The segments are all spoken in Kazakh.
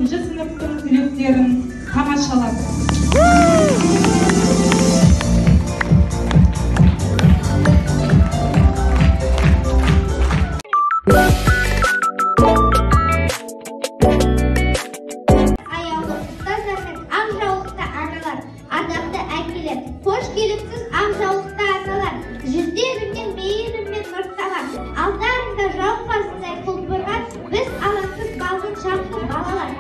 Sınıftın түлектерін тамашалады. Аяулы ұстаздар мен ақжаулықты аналар, ардақты әкелер, қош келіпсіз ақжаулықты аталар, жүздеріңнен мейірім мен нұрталар, алдарында жауқазындай құлпырған біз алаңсыз балғын шақты балалар.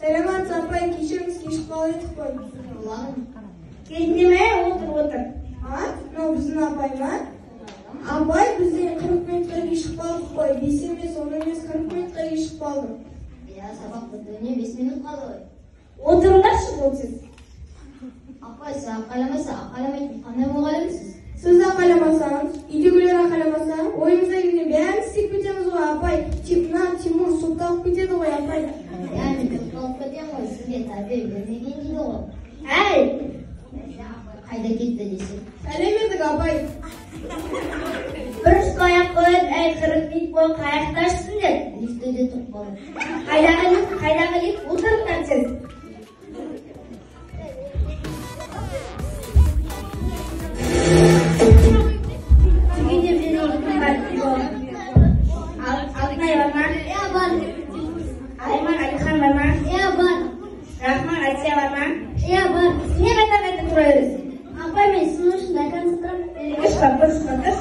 Саламат апай, кешіріңіз кеш қалайдық қой. Кездеме отыр. Мынау біздің апай ма? Апай, бізден 40 минутқа кешіп қалдық қой. 5 емес, 10 емес, 40 минутқа кешіп қалдым. Сабақ бітуіне 5 минут қалды ғой. Отырыңдаршы бұл сіз. Апай, сіз ақаламайсыз, ақаламайтын қандай мұғалімсіз? Сіз ақаламасаңыз, үйдегілер ақаламаса, ойымызға келген бәрін істеп кетеміз ғой, апай. Тимур сотталып кетеді ғой, апай. Яғни сотталып кетем ғой, сізге тәрбие бермеген дейді ғой. Әй! Қайда кетті десе? Сәлем едік, апай. Бір ұшқа аяқ қойып, әй 40 минут бойы қаяқташсың деп, лифтіде тұрып қалды. Қайдағы лифт отырыңдар сіз. Алтынай бар ма? Иә, бар. Айман Алихан бар ма? Иә, бар. Рахман Айтия бар ма? Иә, бар. Не қайта тұра бересің? Апай, мен сіздің үшін дайкан сыпырам. Дұрыс.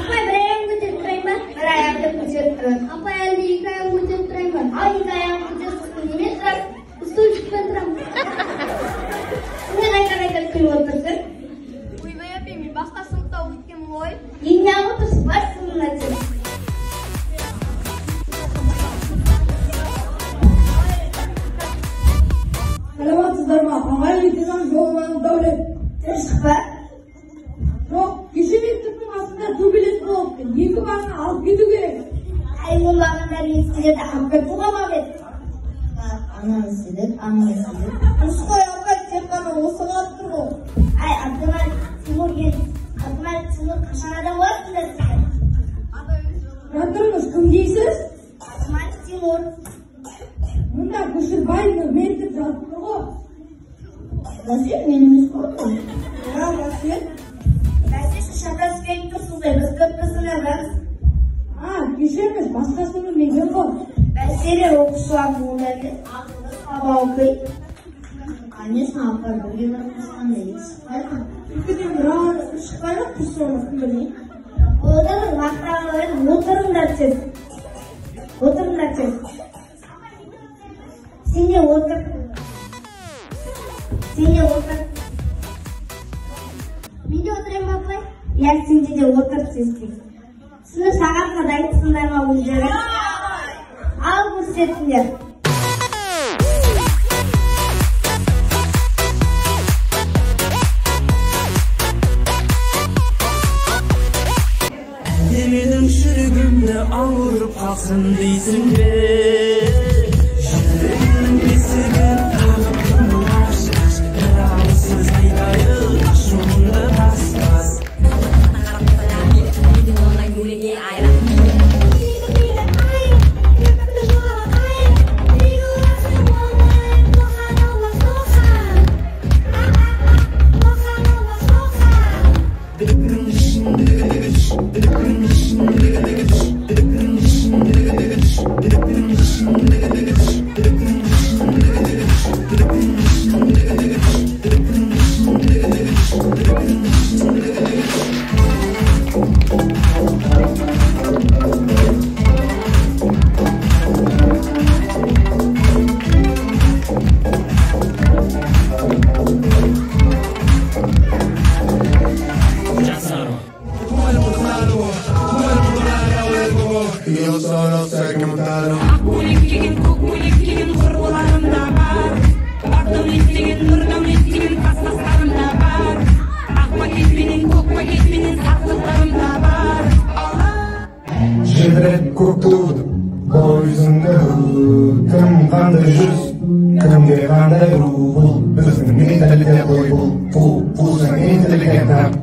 Апай, бір аяғын көтеріп тұрайын ба? Бір аяқты көтеріп тұрады. Апай, әлде 2 аяғын көтеріп тұрайын ба? Ал 2 аяғын көтеріп немен тұрады? Стульчикпен тұрам. Не қайта күліп отырсың? Ойбай апай, мен басқа сыныпта оқып ғой. Не отырсың? Бассың мына сен. Саламатсыздар ма? Ағай лейтенант Жолман Дәулет. Тыныштық па? Жоқ, кеше мектептің астында төбелес болыпты. 2 бағына алып кету керек. Әй, ол бағандар естіледі, алып кету қамап еді. Ананы істедік. Дұрыс қой, апай, тек қана осы қалып тұр ғой. Әй, Тимур қашан адам боласыңдар сіздер? Жатырмыз, кім дейсіз? Тимур. Мұнда Көшірбаев мектеп жатып тұр ғой. Бәсе, мен емес қойдым. Бәсе? Бәсе, сіз шатасып келіп тұрсыз ғой, біз көп қызынамыз. Кешіріңіз, басқасының меген ғой. Бәселер оқушылардың оларды ақылды сабақ оқиды. Конечно, апай, бірге бармасқан да естіпайды. Үкіден бір шықпайды, құрсауын білмей. Отырыңыз, мақтағыларын отырыңдар сіз. Сен де отыр. Мен де отырайын ба, апай? Иә, сен де отыр сіз. Сынып сағатқа дайынсыңдар ма өздері? Ал көрсетіңдер. Менің жүрегімді ауырып қалсын дейсің бе? Жүрегімнің есігін қағып тұрмын аш, бір ауызсыз айтайын ашуымды бас. Yo solo sé que montaron. Жібіріп көк туды, Бұл жүзіңді кім қандай жүз, кімге қандай ру, бұл біздің менталитет қой, бұл сен интеллигент.